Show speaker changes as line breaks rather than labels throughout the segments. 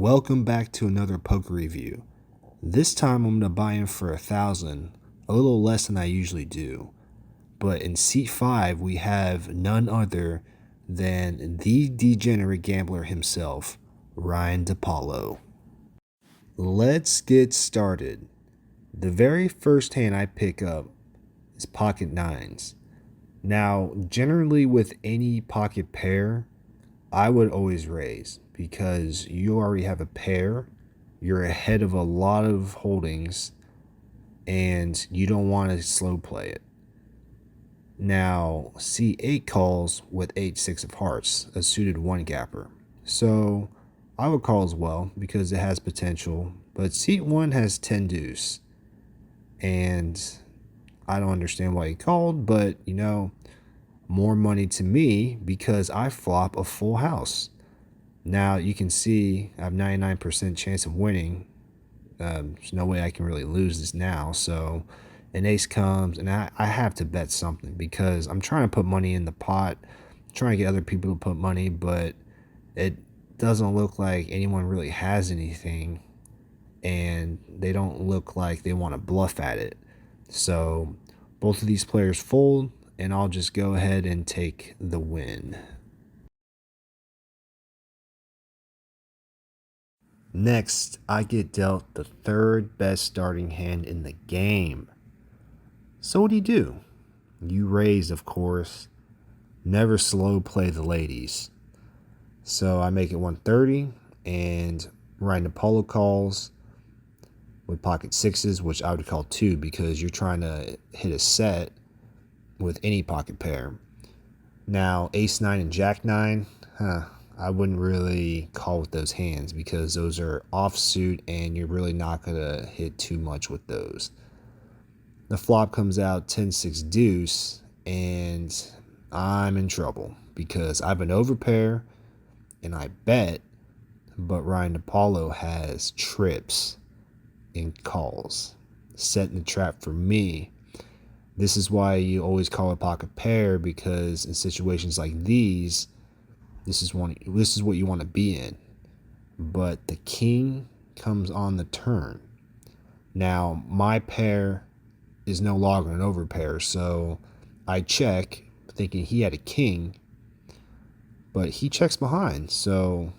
Welcome back to another poker review. This time I'm going to buy in for 1,000, a little less than I usually do. But in seat 5 we have none other than the degenerate gambler himself, Ryan Depaulo. Let's get started. The very first hand I pick up is pocket nines. Now, generally with any pocket pair, I would always raise because you already have a pair, you're ahead of a lot of holdings, and you don't want to slow play it. Now, C8 calls with 8-6 of hearts, a suited one gapper. So I would call as well because it has potential, but seat 1 has 10 deuce. And I don't understand why he called, but more money to me because I flop a full house. Now you can see I have 99% chance of winning. There's no way I can really lose this now. So an ace comes and I have to bet something because I'm trying to put money in the pot, trying to get other people to put money, but it doesn't look like anyone really has anything and they don't look like they want to bluff at it. So both of these players fold and I'll just go ahead and take the win. Next, I get dealt the third best starting hand in the game. So what do? You raise, of course. Never slow play the ladies. So I make it 130, and Ryan Depaulo calls with pocket sixes, which I would call 2 because you're trying to hit a set with any pocket pair. Now, ace 9 and jack 9, I wouldn't really call with those hands because those are offsuit and you're really not going to hit too much with those. The flop comes out 10-6 deuce and I'm in trouble because I have an overpair and I bet, but Ryan Depaulo has trips and calls, setting the trap for me. This is why you always call a pocket pair, because in situations like these, this is what you want to be in. But the king comes on the turn. Now, my pair is no longer an overpair, so I check thinking he had a king, but he checks behind. So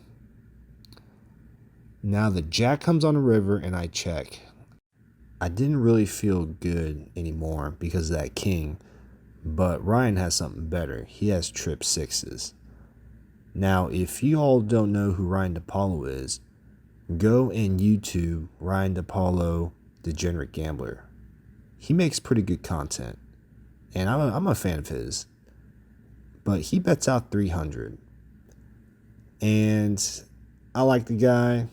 now the jack comes on the river and I check. I didn't really feel good anymore because of that king, but Ryan has something better. He has trip sixes. Now, if you all don't know who Ryan Depaulo is, go and YouTube Ryan Depaulo, Degenerate Gambler. He makes pretty good content, and I'm a fan of his. But he bets out 300, and I like the guy.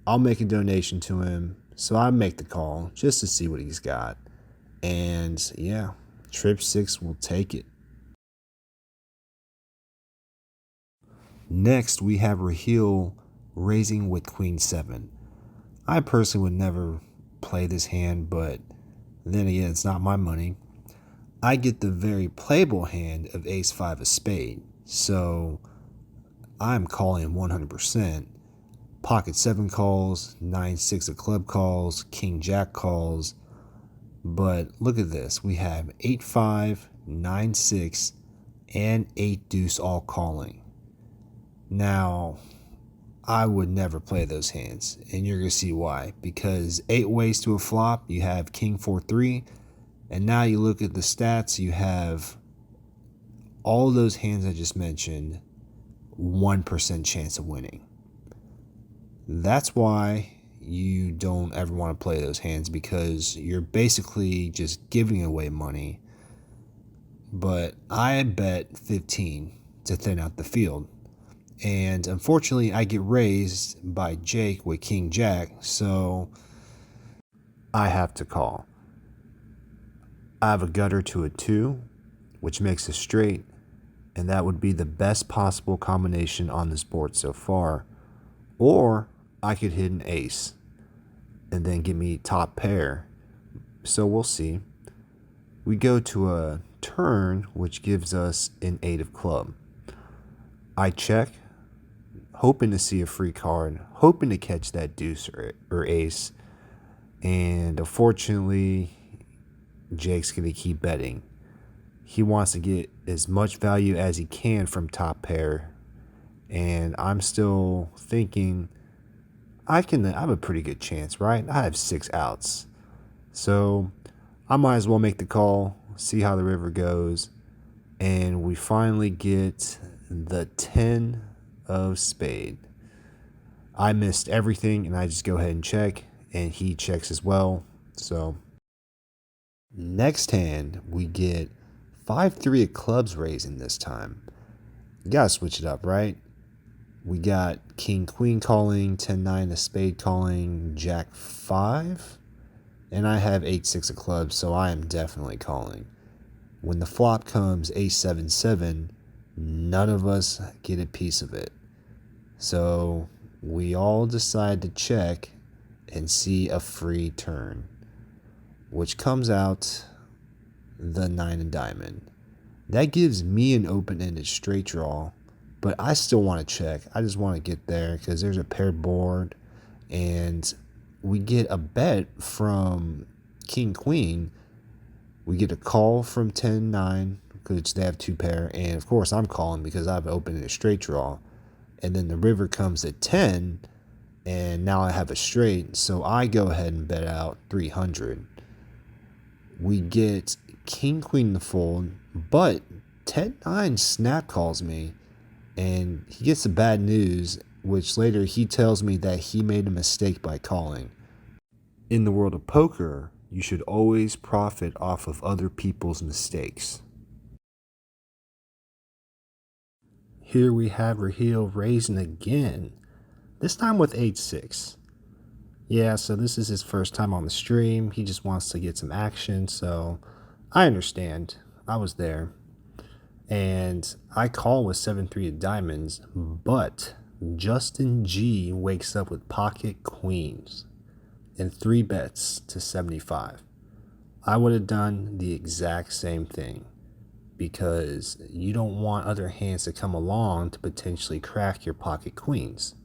I'll make a donation to him, so I make the call just to see what he's got. And yeah, trip 6 will take it. Next, we have Raheel raising with queen 7. I personally would never play this hand, but then again, it's not my money. I get the very playable hand of ace 5 of spade, so I'm calling 100%. Pocket 7 calls, 9-6 of club calls, king jack calls. But look at this. We have 8-5, 9-6, and 8 deuce all calling. Now, I would never play those hands, and you're going to see why. Because 8 ways to a flop, you have king 4-3, and now you look at the stats, you have all those hands I just mentioned, 1% chance of winning. That's why you don't ever want to play those hands, because you're basically just giving away money. But I bet 15 to thin out the field. And unfortunately, I get raised by Jake with king jack, so I have to call. I have a gutter to a 2, which makes a straight, and that would be the best possible combination on this board so far. Or I could hit an ace and then give me top pair. So we'll see. We go to a turn, which gives us an 8 of club. I check. hoping to see a free card, hoping to catch that deuce or ace. And unfortunately, Jake's going to keep betting. He wants to get as much value as he can from top pair. And I'm still thinking I have a pretty good chance, right? I have 6 outs. So I might as well make the call, see how the river goes. And we finally get the 10 of spade. I missed everything, and I just go ahead and check, and he checks as well. So next hand, we get 5-3 of clubs raising this time. You gotta switch it up, right? We got king queen calling, 10-9 of spade calling, jack 5, and I have 8-6 of clubs, so I am definitely calling. When the flop comes ace 7-7, none of us get a piece of it. So we all decide to check and see a free turn, which comes out the 9 of diamond. That gives me an open-ended straight draw, but I still want to check. I just want to get there because there's a paired board, and we get a bet from king queen. We get a call from 10-9 because they have 2 pair, and of course I'm calling because I've opened a straight draw. And then the river comes at 10, and now I have a straight, so I go ahead and bet out 300. We get king queen to fold, but 10-9 snap calls me, and he gets the bad news, which later he tells me that he made a mistake by calling. In the world of poker, you should always profit off of other people's mistakes. Here we have Raheel raising again, this time with 8-6. Yeah, so this is his first time on the stream. He just wants to get some action, so I understand. I was there. And I call with 7-3 of diamonds, but Justin G wakes up with pocket queens and 3 bets to 75. I would have done the exact same thing because you don't want other hands to come along to potentially crack your pocket queens.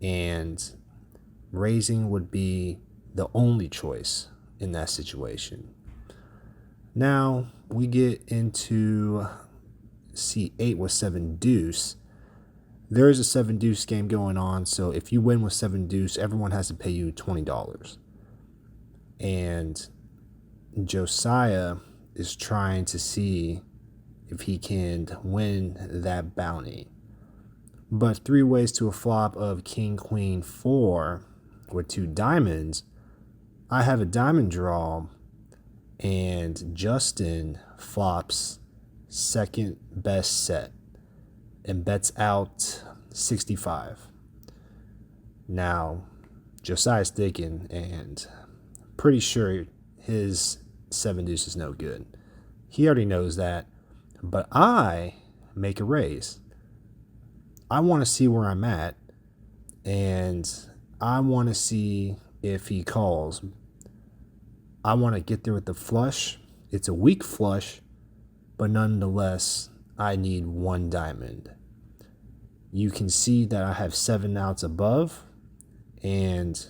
And raising would be the only choice in that situation. Now we get into C8 with 7 deuce. There is a 7 deuce game going on, so if you win with 7 deuce, everyone has to pay you $20. And Josiah is trying to see if he can win that bounty. But 3 ways to a flop of king queen 4 with 2 diamonds. I have a diamond draw, and Justin flops second best set and bets out 65. Now, Josiah's thinking, and pretty sure his 7 deuce is no good. He already knows that, but I make a raise. I want to see where I'm at, and I want to see if he calls. I want to get there with the flush. It's a weak flush, but nonetheless, I need 1 diamond. You can see that I have 7 outs above, and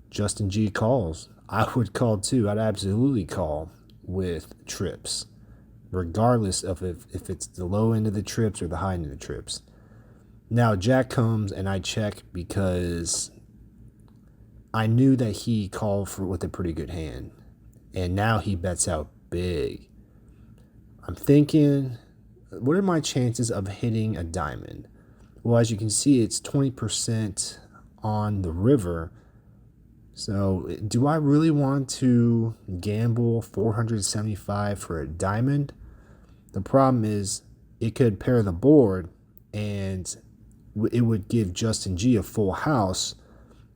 Justin G calls. I would call too. I'd absolutely call with trips, regardless of if it's the low end of the trips or the high end of the trips. Now Jack comes, and I check because I knew that he called with a pretty good hand, and now he bets out big. I'm thinking, what are my chances of hitting a diamond? Well, as you can see, it's 20% on the river. So do I really want to gamble 475 for a diamond? The problem is it could pair the board, and it would give Justin G a full house,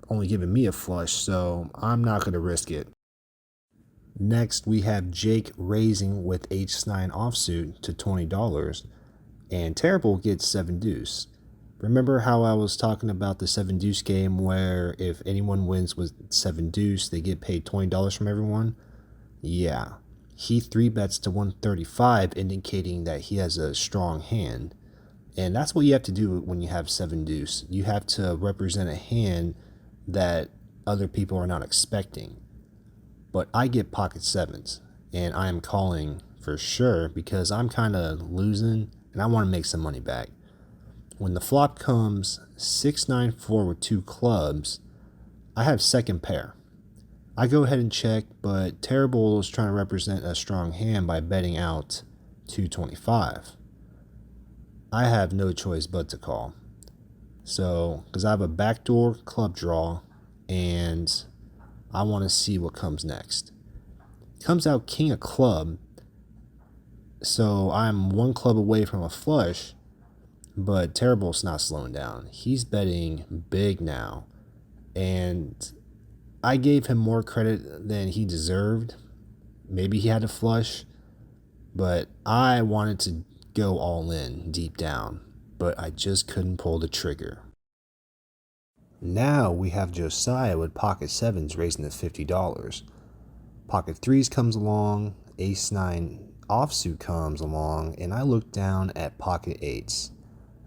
only giving me a flush, so I'm not going to risk it. Next, we have Jake raising with H9 offsuit to $20, and Terrible gets 7 deuce. Remember how I was talking about the 7 deuce game where if anyone wins with 7 deuce, they get paid $20 from everyone? Yeah. He 3 bets to 135, indicating that he has a strong hand. And that's what you have to do when you have 7 deuce. You have to represent a hand that other people are not expecting. But I get pocket sevens, and I am calling for sure because I'm kind of losing and I want to make some money back. When the flop comes 6-9-4 with 2 clubs, I have second pair. I go ahead and check, but Terrible is trying to represent a strong hand by betting out 225. I have no choice but to call. So, because I have a backdoor club draw, and I want to see what comes next. Comes out king of club, so I'm 1 club away from a flush, but Terrible's not slowing down. He's betting big now, and I gave him more credit than he deserved. Maybe he had a flush, but I wanted to go all in deep down, but I just couldn't pull the trigger. Now we have Josiah with pocket sevens raising to $50. Pocket threes comes along, ace 9 offsuit comes along, and I look down at pocket eights.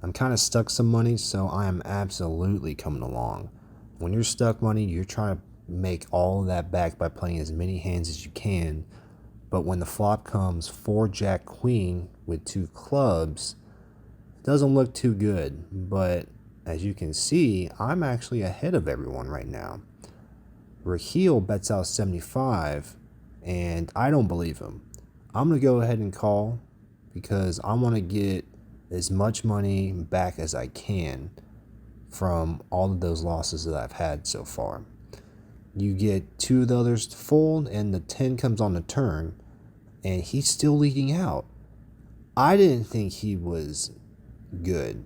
I'm kind of stuck some money, so I am absolutely coming along. When you're stuck money, you're trying to make all of that back by playing as many hands as you can. But when the flop comes 4 jack queen with 2 clubs, it doesn't look too good. But as you can see, I'm actually ahead of everyone right now. Raheel bets out 75, and I don't believe him. I'm going to go ahead and call because I want to get as much money back as I can from all of those losses that I've had so far. You get 2 of the others to fold, and the 10 comes on the turn, and he's still leading out. I didn't think he was good.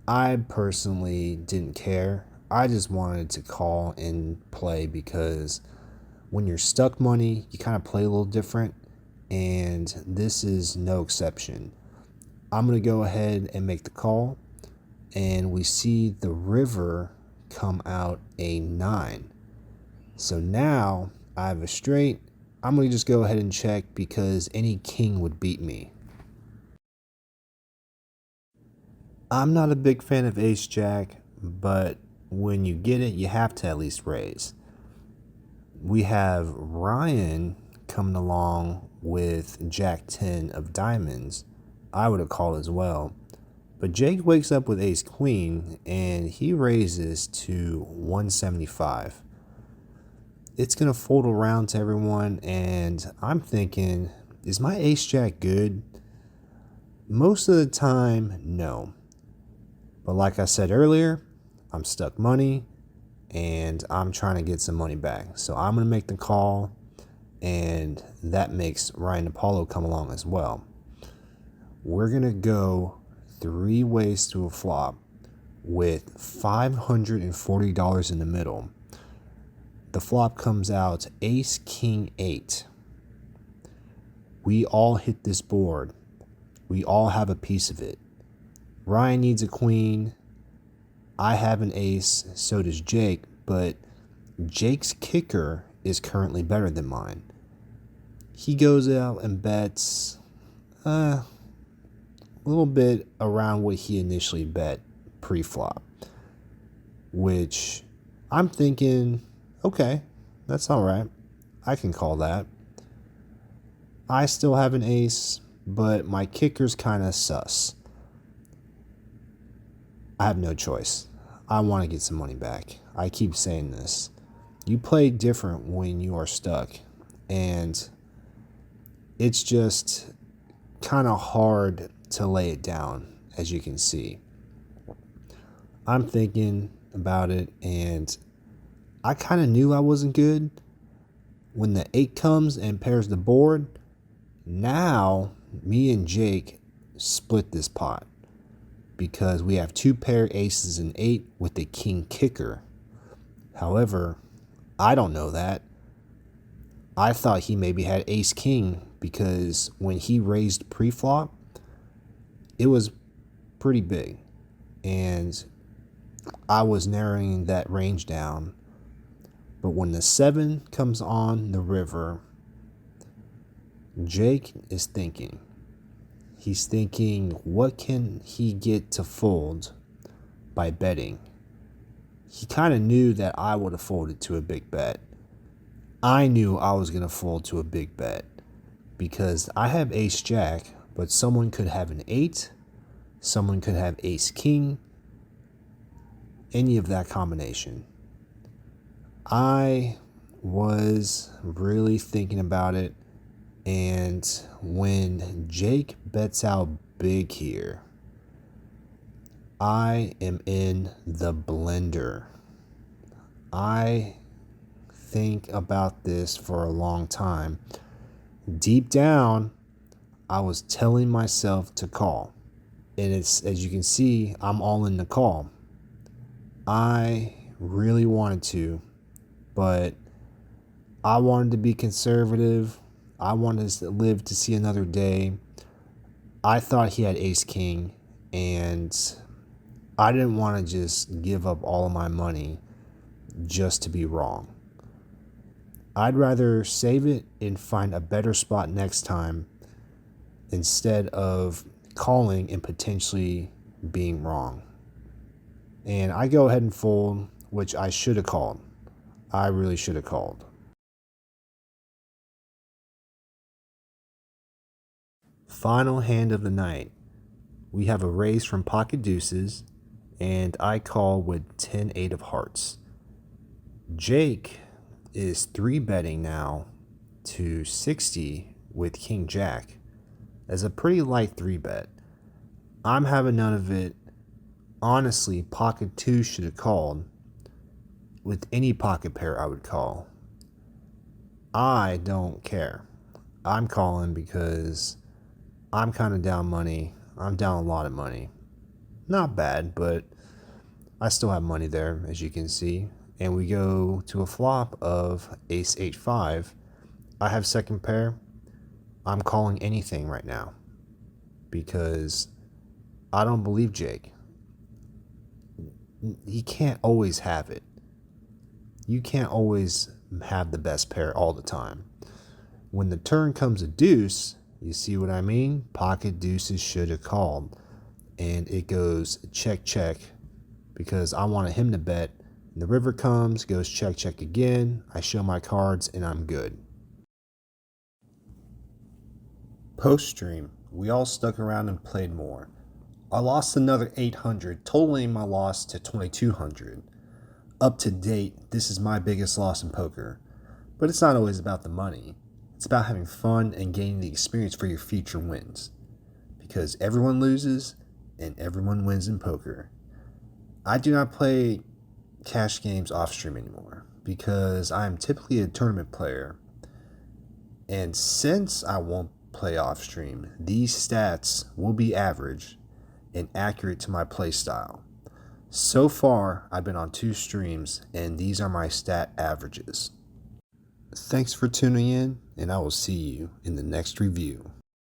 I personally didn't care. I just wanted to call and play because when you're stuck money, you kind of play a little different, and this is no exception. I'm going to go ahead and make the call, and we see the river come out a 9. So now I have a straight. I'm going to just go ahead and check because any king would beat me. I'm not a big fan of ace jack, but when you get it, you have to at least raise. We have Ryan coming along with jack 10 of diamonds. I would have called as well. But Jake wakes up with ace queen, and he raises to 175. It's going to fold around to everyone, and I'm thinking, is my ace jack good? Most of the time, no. But like I said earlier, I'm stuck money, and I'm trying to get some money back. So I'm going to make the call, and that makes Ryan Depaulo come along as well. We're going to go 3 ways to a flop with $540 in the middle. The flop comes out ace king 8. We all hit this board. We all have a piece of it. Ryan needs a queen. I have an ace, so does Jake, but Jake's kicker is currently better than mine. He goes out and bets a little bit around what he initially bet pre-flop, which I'm thinking, okay, that's all right. I can call that. I still have an ace, but my kicker's kind of sus. I have no choice. I want to get some money back. I keep saying this. You play different when you are stuck, and it's just kind of hard to lay it down, as you can see. I'm thinking about it, and I kind of knew I wasn't good. When the 8 comes and pairs the board, now me and Jake split this pot because we have 2 pair aces and 8 with the king kicker. However, I don't know that. I thought he maybe had ace king because when he raised pre-flop, it was pretty big, and I was narrowing that range down. But when the 7 comes on the river, Jake is thinking. He's thinking, what can he get to fold by betting? He kind of knew that I would have folded to a big bet. I knew I was going to fold to a big bet because I have ace jack, but someone could have an 8, someone could have ace king, any of that combination. I was really thinking about it, and when Jake bets out big here, I am in the blender. I think about this for a long time. Deep down, I was telling myself to call. And it's, as you can see, I'm all in the call. I really wanted to, but I wanted to be conservative. I wanted to live to see another day. I thought he had ace king, and I didn't want to just give up all of my money just to be wrong. I'd rather save it and find a better spot next time instead of calling and potentially being wrong. And I go ahead and fold, which I should have called. I really should have called. Final hand of the night. We have a raise from pocket deuces, and I call with 10-8 of hearts. Jake is 3-betting now to 60 with king jack as a pretty light 3-bet. I'm having none of it. Honestly, pocket 2 should have called. With any pocket pair, I would call. I don't care. I'm calling because I'm kind of down money. I'm down a lot of money. Not bad, but I still have money there, as you can see. And we go to a flop of ace 8-5. I have second pair. I'm calling anything right now because I don't believe Jake. He can't always have it. You can't always have the best pair all the time. When the turn comes a deuce, you see what I mean? Pocket deuces should have called. And it goes check, check, because I wanted him to bet. And the river comes, goes check, check again. I show my cards, and I'm good. Post-stream, we all stuck around and played more. I lost another 800, totaling my loss to 2,200. Up to date, this is my biggest loss in poker. But it's not always about the money. It's about having fun and gaining the experience for your future wins. Because everyone loses and everyone wins in poker. I do not play cash games off stream anymore because I am typically a tournament player. And since I won't play off stream, these stats will be average and accurate to my play style. So far, I've been on 2 streams, and these are my stat averages. Thanks for tuning in, and I will see you in the next review.